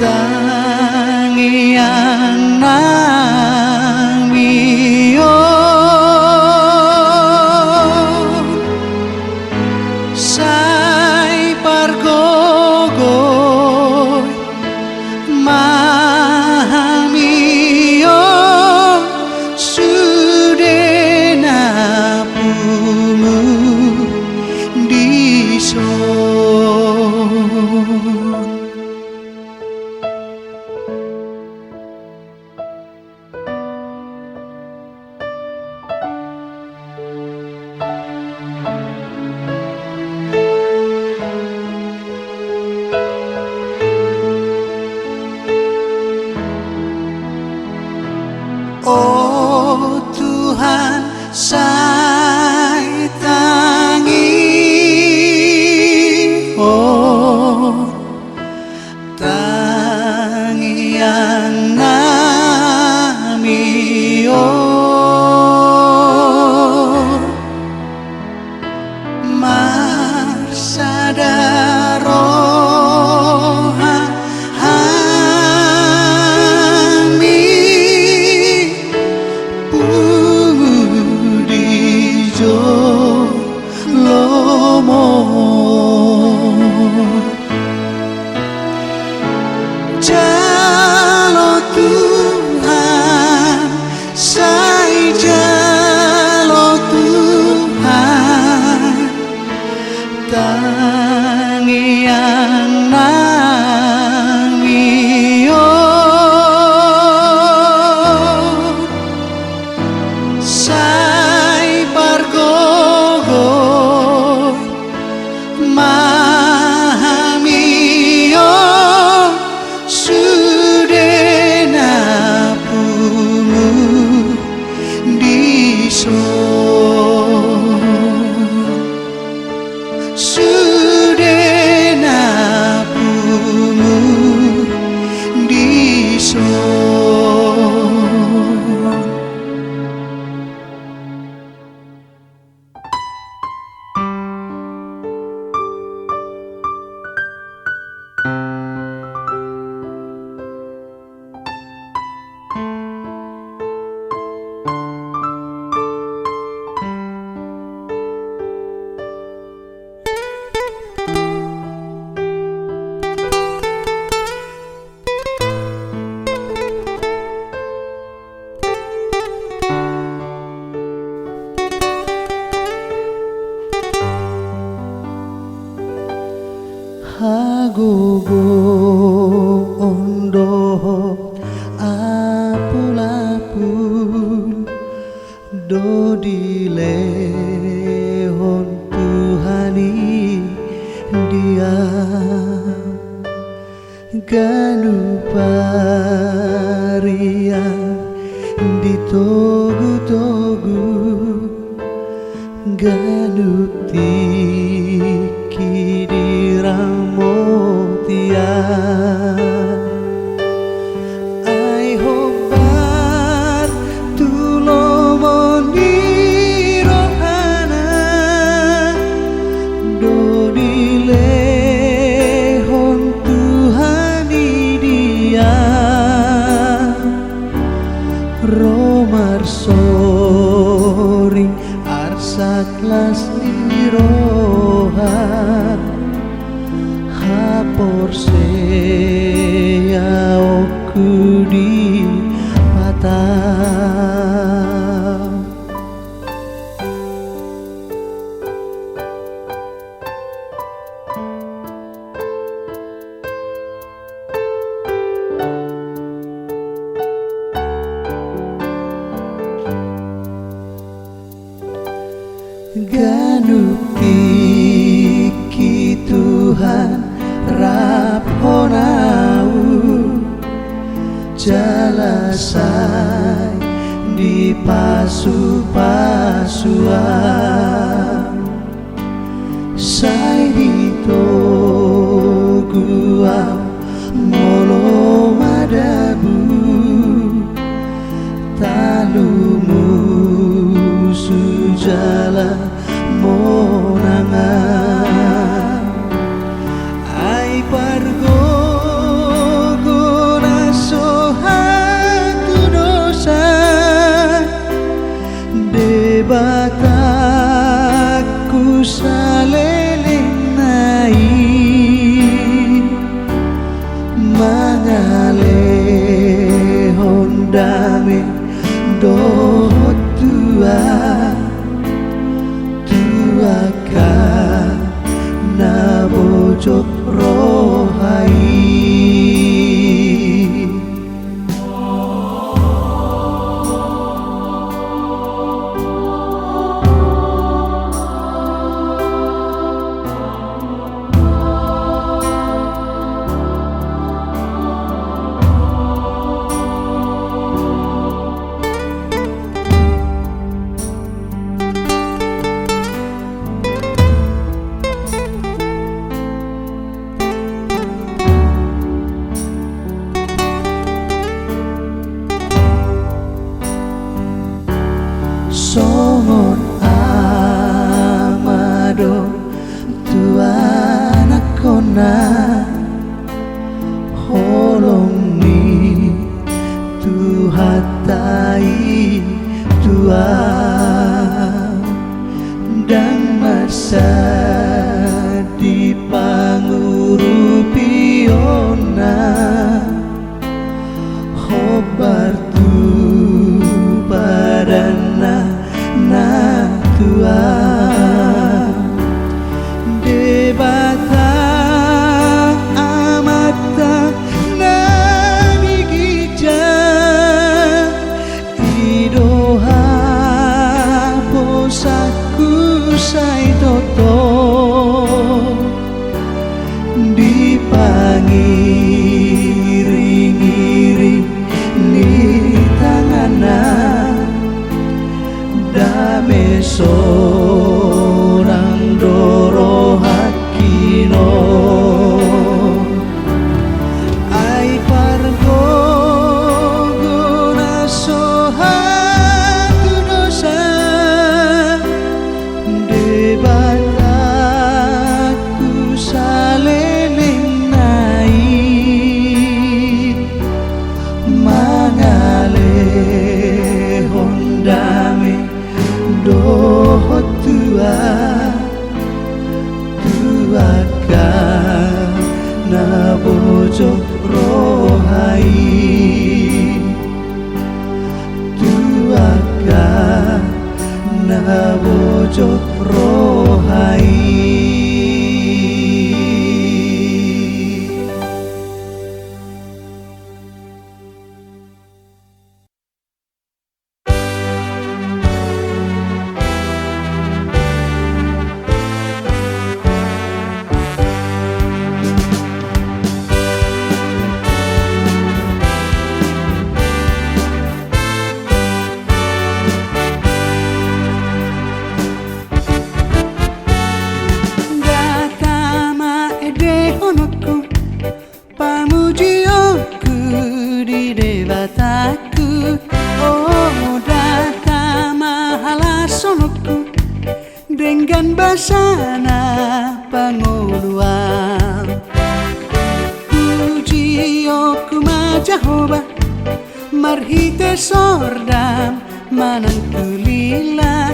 Tangian namio sai pargogo mahamio sudena pumu dison. Oh Tuhan, saya tangi, oh tangian nami, oh marsadaroha jalo Tuhan, saya jalo Tuhan, tangian nami, oh saya pargogo mahamio sudena pumu dison, sudena pumu dison. Hagogo ondo apul-apul dodile hon Tuhani dia ganu paria di togu-togu ganu tiki diramotia ai hobar tulomoni rohana dodile hon Tuhani dia romar soring arsaklas diroha hapor sea oku di mata ganu tiki Tuhan raphonau jalasai di pasu-pasuan sai di toguam molo madabu talumu sujala monangan ai pargogo mangale hondame dohot tua ka na bojok rohai. Songon amado tuana kona holong ni tuhatai tua dan masa di pangurupi ona hobar tu padana na tua debata amata na migija idoha posaku sai toto dipangiring-iring ni tangana dame sorang doro hakino ai pargo guna sohatu dosa debataku saleleng nai mangale hondame dohot tua ka na bojok rohai tua ka na bojok rohai. Dengan basana panguluan puji okuma Jehovah marhite sordam manangkulila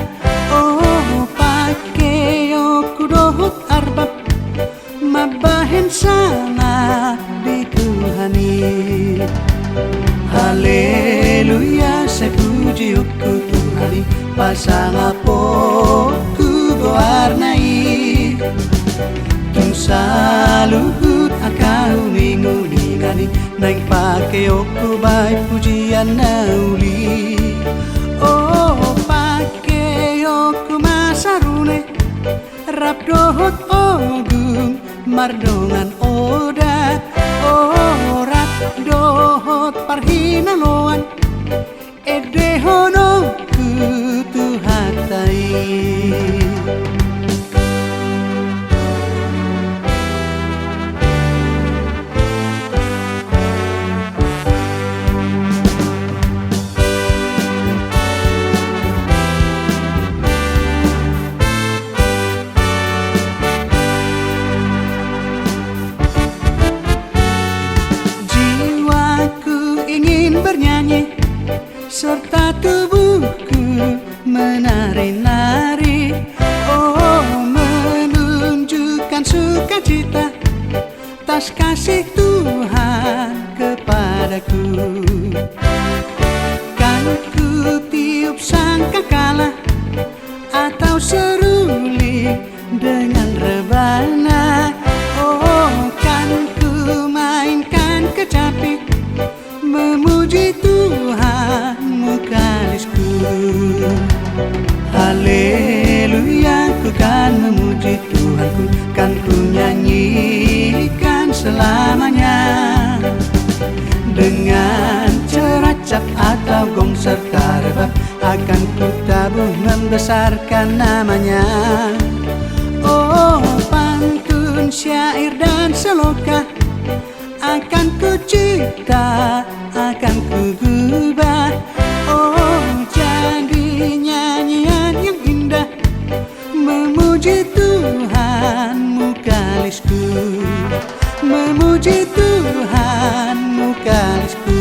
oh pake okudohut arbab mabahen sana di Tuhani. Haleluya saya puji oku Tuhani pasang apoku goarnai tung saluhut akau minguni naing pake oku baik pujian nauli oh pake oku masarune rap dohot ogung mardongan oda oh rap dohot parhinaloan edehono kutuhatai. Jiwa padaku. Kan ku tiup sangkakala atau seruling dengan rebana. Oh, kan ku mainkan kecapi memuji Tuhan mukalisku. Haleluya, ku kan memuji Tuhanku, kan ku nyanyikan selamanya. Dengan ceracap atau gong serta rebab akan ku tabuh membesarkan namanya. Oh, pantun, syair dan seloka akan ku cipta, akan ku gubah. Oh, jadi nyanyian yang indah memuji Tuhan mukalisku, memuji Tuhan mukalisku.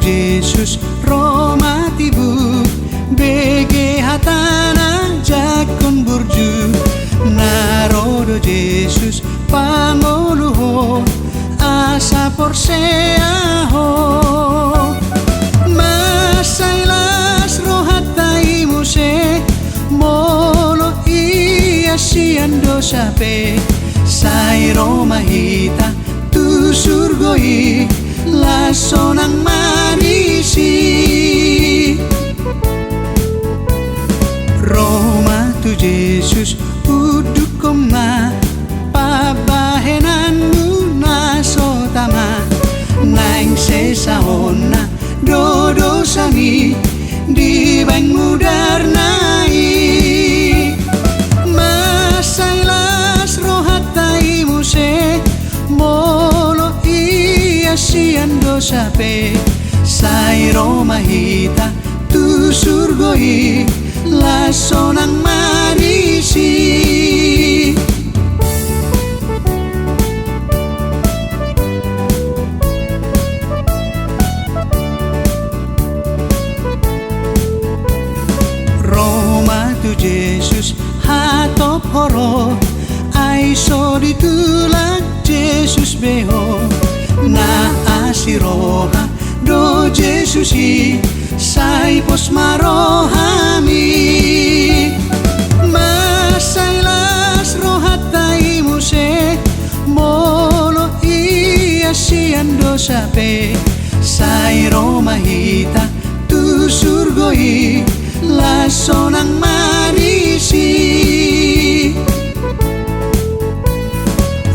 Yesus Roma tibu bege hatana jakon burju narodo Yesus pamoluho asa porseaho masailas rohatai muse molo ia sian dosape sai Roma hita tu surgoi laso nang marisi. Roma tu Yesus udukoma pabahenanmu nasotama naing sesahona dodo sami di bang mudarnai masailas rohatai muse molo sian dosape sai Roma hita tu surgoi laso nang marisi. Roma tu Yesus hatop horo aiso ditulak Yesus beho na asiroha do Jesusi sai pos marohami masailas rohatai muse molo ia sian dosape sai Roma hita tu surgoi laso nang marisi.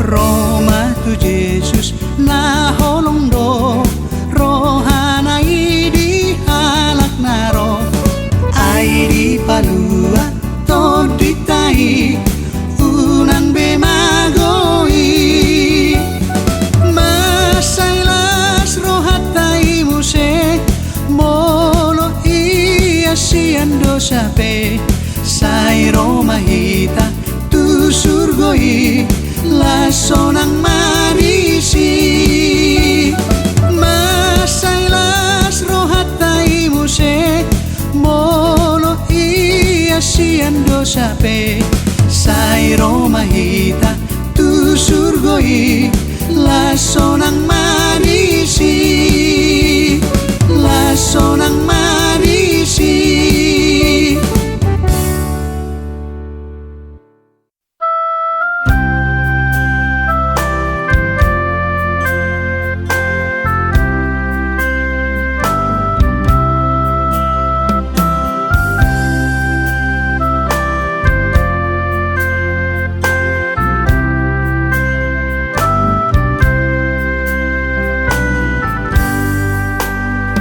Roma tu Yesus na holong do rohana di halak naro ai di palua to ditai unang bemagoi masailas rohatai muse molo ia sian dosape sai Roma hita tu surgoi laso nang marisi masailas rohatai muse molo ia sian dosape sai Roma hita tu surgoi laso nang marisi laso nang marisi.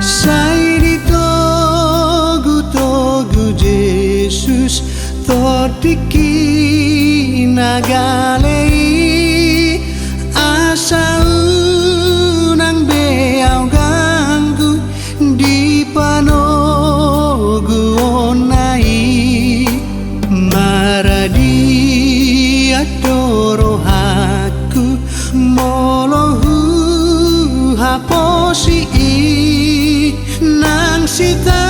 Sai di togu Yesus totiki nagalei asa unang beau ganggu di panogu onai maradi adoro haku molohu si nang sita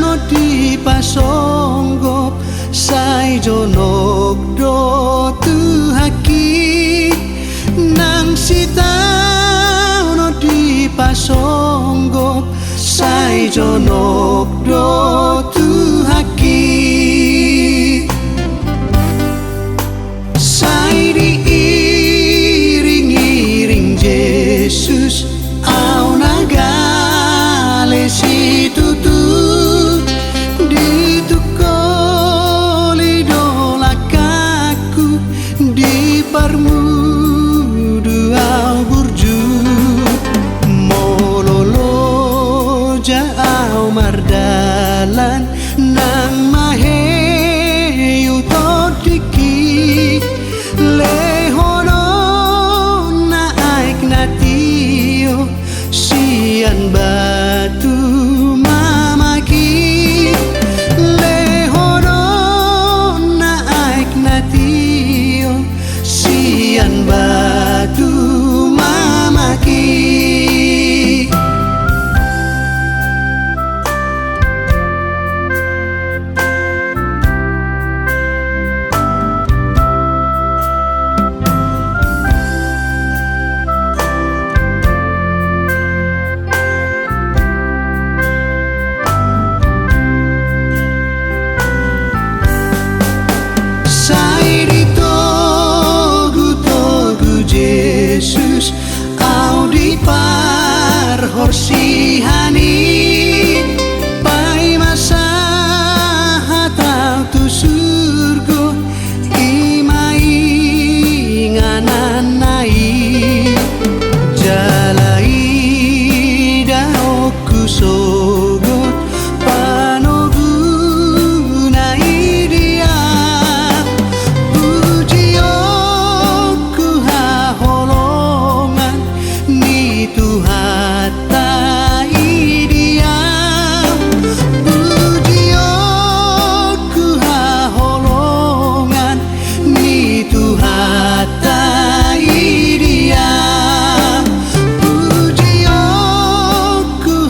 no di pasonggop sai jonok do tu haki nang sita no di pasonggop sai jonok do tu haki sai diiring-iring Yesus au nagale si tutu ditukoli dolakaku di parmudu au burju mololo jau mardalan nang maheyu todiki lehono na aik natio sian batu mamaki lehono na aik natio sian batu mamaki Yesus au di par horsihani pai masa hatau tu surgo imai ngananai jalai daoku sogot panogu nai dia pujioku haholongan ni Tuhan tai dia pujioku haholongan ni Tuhan tai dia pujioku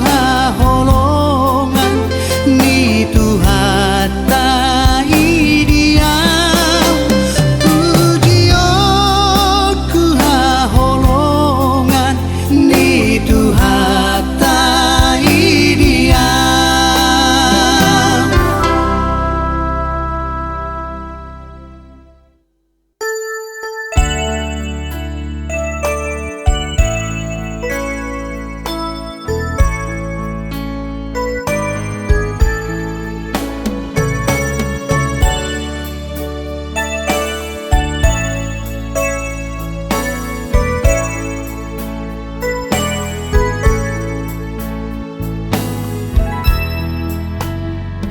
haholongan ni Tuhan tai dia pujioku haholongan ni Tuhan tai dia.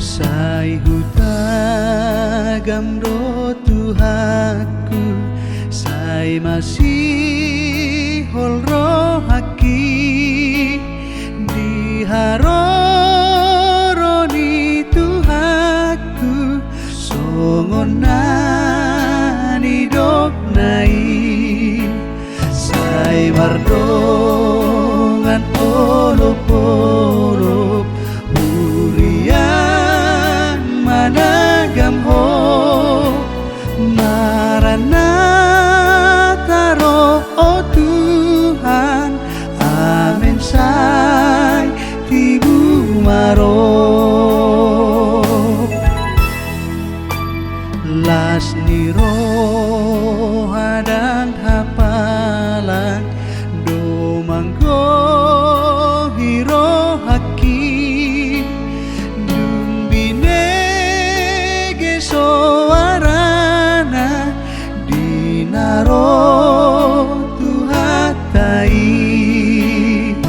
Sai hutagam do Tuhanku sai masih hol rohaki di haroroni Tuhanku songonani dok nai sai mardongan olop-olop managam ho Maranatha roh oh Tuhan amin sai tibu maro las ni roh hadang hapalang do manggo hiro haki soarana dinaro Tuhatai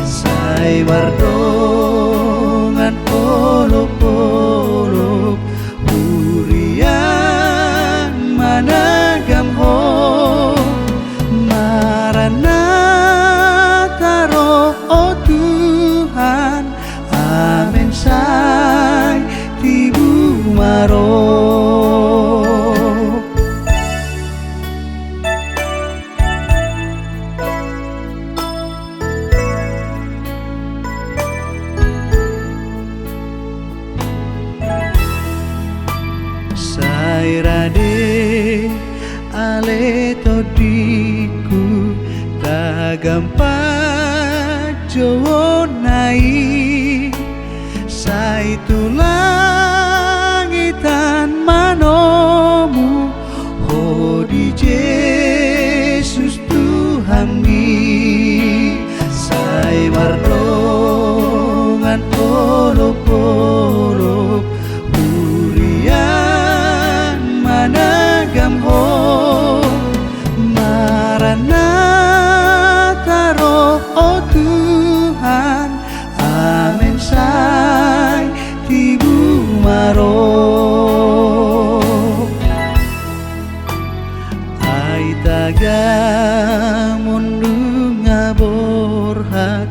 sai wardongan olop-olop burian managam ho Maranatha roh gampat Jawa nai saitu langitan manomu hodi Yesus Tuhangi sai mardongan polo-polo hurian managam ho Maranatha roh oh Tuhan amin sai tibu maro ai taga mundu ngaborhat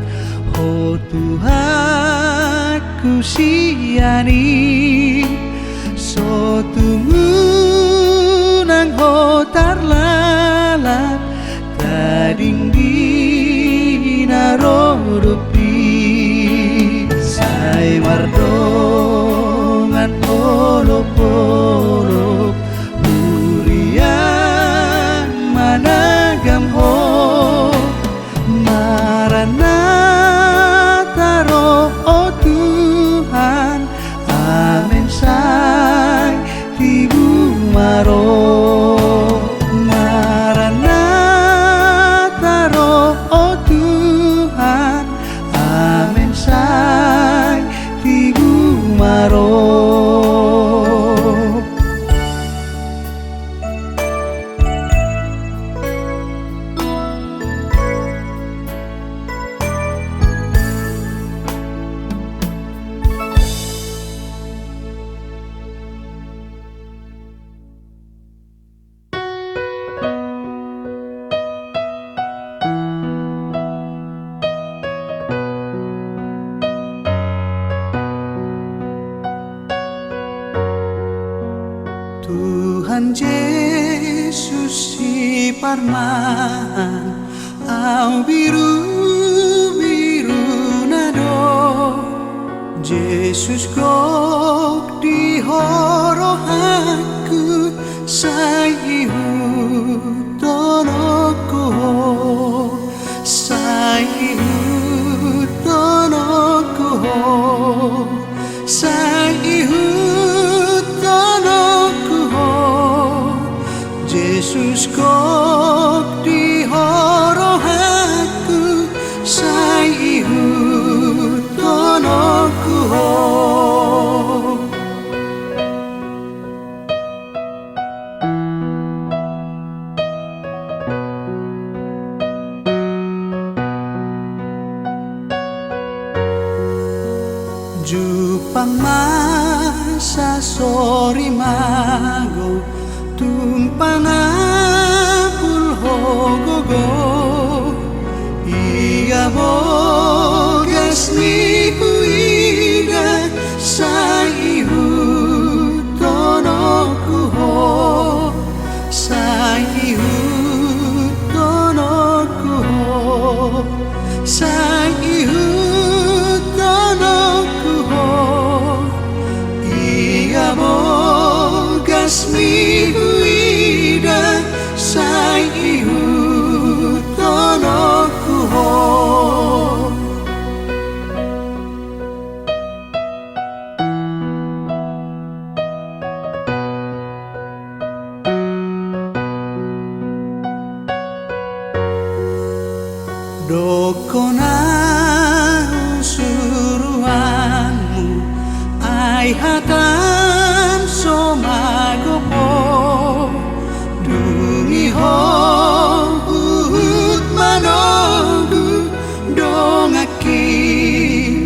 ho Tuhan kusiani so tumunang ho tarlalat tading di narorupi sai mardongan polo-polo hurian managam ho Maranatha roh oh Tuhan amin sai tibu maro Maranatha roh oh Tuhan amin sai tibu maro Tuhan Yesus si parman au biru-biru nado Yesus kok di horohaku sai hutonoko sai hutonoko sai Yesus kok di horohaku sai hutonoko Jupang masa sori mago tumpanapul hogogo ia bogas ni huida sai hutonoku ho sai hutonoku ho sai hutonoku ho ia bogas ni sai hutonoku ho dokona suruhanmu ai hatam somagopo Uhud manogu dongaki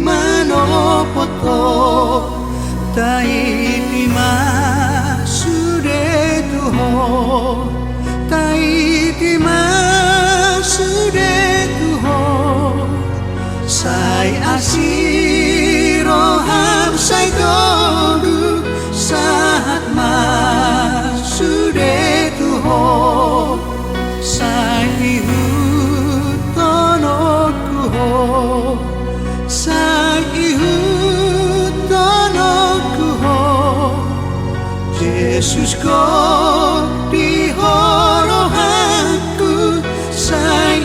manopoto taiti masude tuho taiti masude tuho sai asiroham sai dogu saat masude tuho sai hutonoku ho sai hutonoku ho Yesus kok di horohaku sai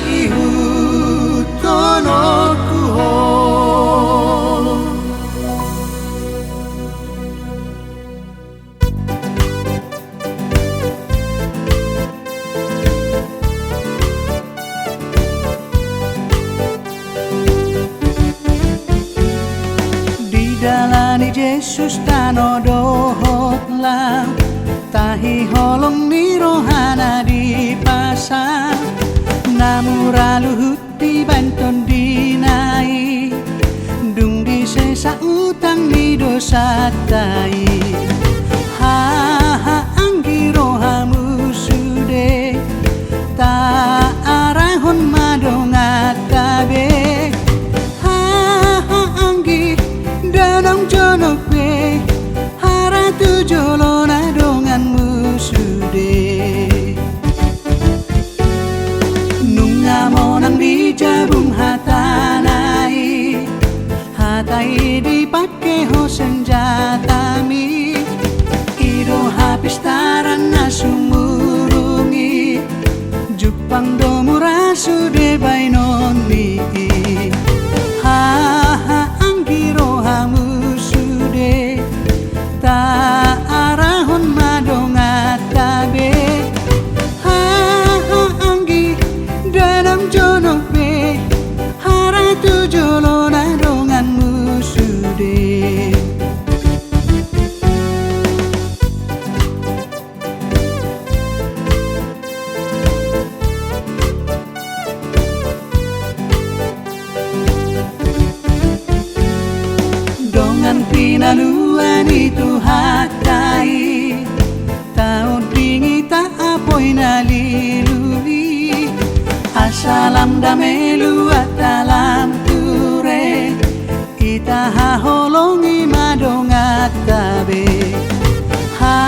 Yesus tanodohot lang tahi holong ni rohana di pasang namura luhut di banton dinai dung di sesa utang ni dosa tai ha anggi rohamu sude ta arahon madongat tabe ha anggi danong jonok be haratu jolona donganmu sude nunga monang bijabung hatanai hatai dipake ho senjatami ido habis taran nasumurungi Jupang domura sude bainoni ha anggi rohamu sude ta arahon madongat tabe ha anggi danam jonok be haratu jolona donganmu sude pinaluan itu hatai tau dingi tak apoi nalilui asalam damelu atalam ture ita haholongi madongat tabe ha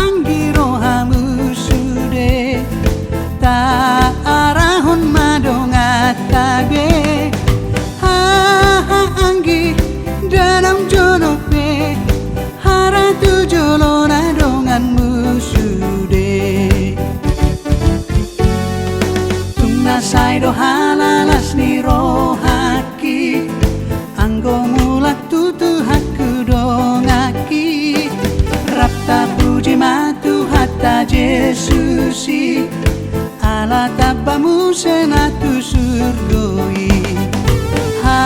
anggi rohamu sude ta arahon madongat tabe ha anggi danam jonok be haratu jolona donganmu sude tungna saido halalas ni rohaki anggo mulak tutu hakku dongaki rapta puji matu hatta Jesusi ala tabamu senatu surgoi ha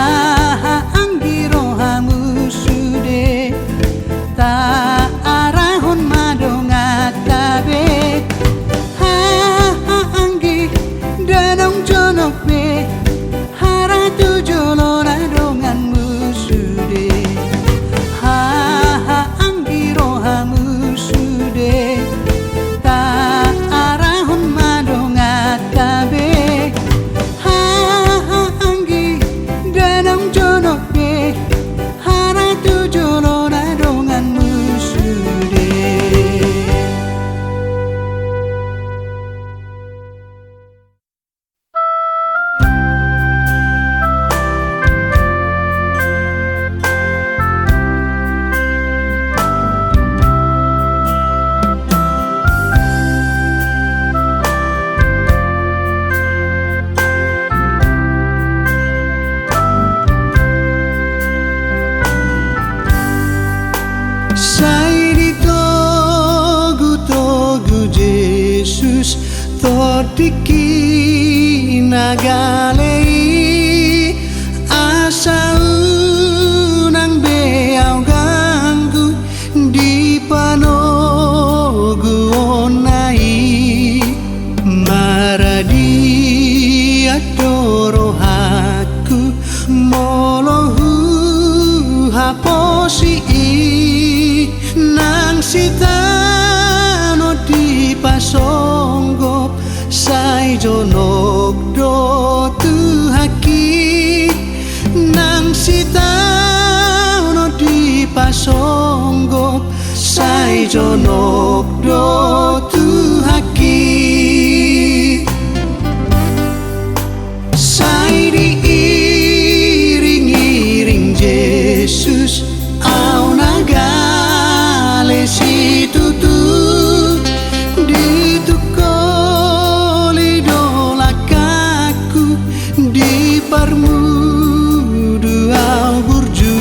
anggi rohamu sude ta arahon madongat tabe ha anggi danong jonok be haratu jolona donganmu sude ha anggi rohamu sude ta arahon madongat tabe ha anggi danong jonok be haratu jolona donganmu sude tiki nagalei asal nang beau ganggu di panogu onai maradi adoro haku molohu haposi nang sitano di pasonggop sai jonok do tu haki nang sitano di pasonggop sai jonok do tu haki sai diiring-iring Yesus au nagale situ tu di parmudu au burju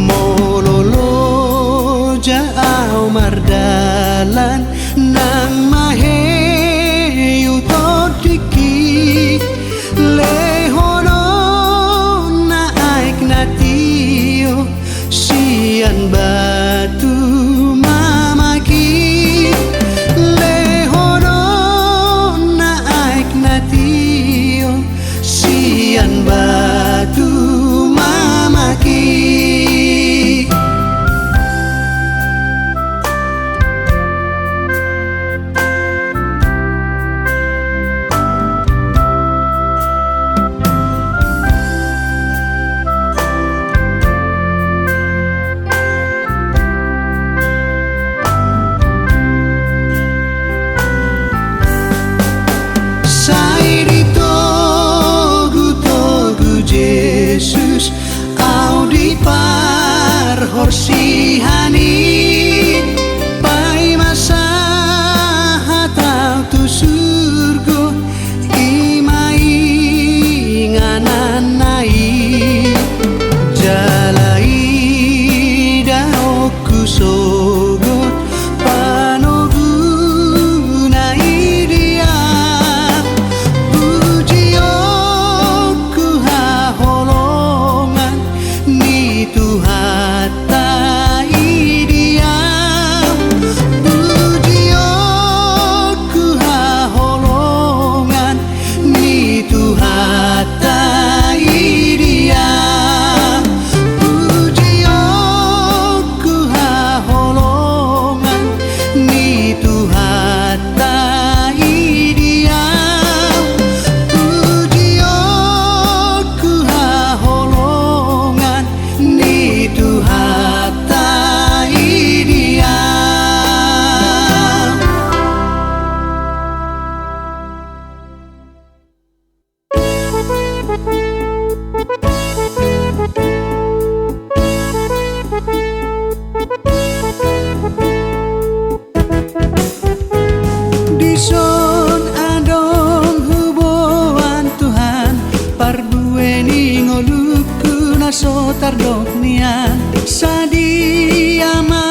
mololo jau mardalan nang maheyu todiki lehono na aik natio sian batu mamaki lehono naik natio sian batu mamaki. Yesus au di par horsihani pai masa hatau tu surgo imai ngananai jalai daoku sogo panogu nai dia pujioku haholongan ni tuhatai dia pujioku haholongan ni tuhatai dia pujioku haholongan ni tuhatai dia pujioku haholongan ni tuhatai dia. Dison adong huboan Tuhan pardueni ngoluku naso tardok nian sadiama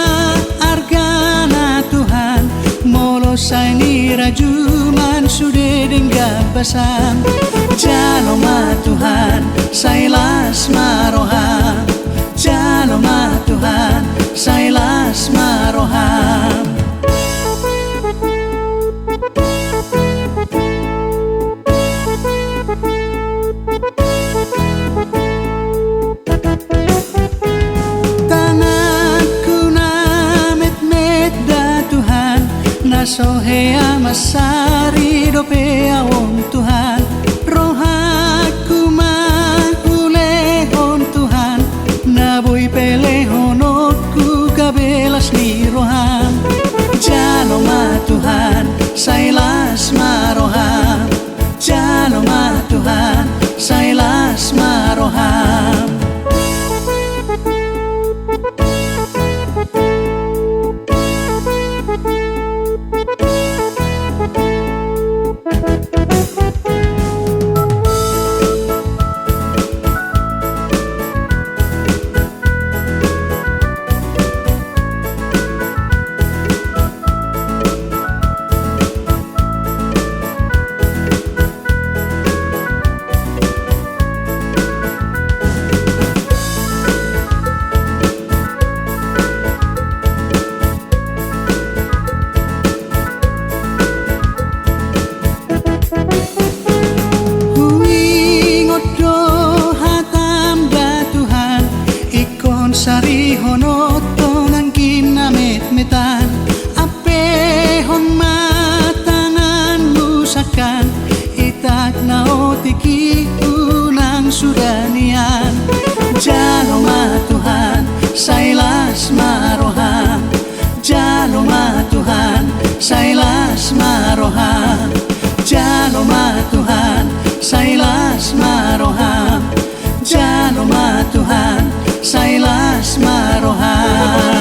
argana Tuhan molo saini rajuman sude dengga basam jaloma Tuhan sailas maroham jaloma Tuhan sailas maroham. Tanganku na met-met da Tuhan nasohea masari dope awong Tuhan rohaku mahulehon Tuhan naboy pelehonotku kabelas ni roham jaloma Tuhan sailas maroham jaloma Tuhan sailas maroham. Sari honoto ngangkin na met-metan apehon matangan lusakan itak na otiki unang sudanian jaloma Tuhan sailas maroham jaloma Tuhan sailas maroham jaloma Tuhan sailas maroham jaloma Tuhan sailas maroham.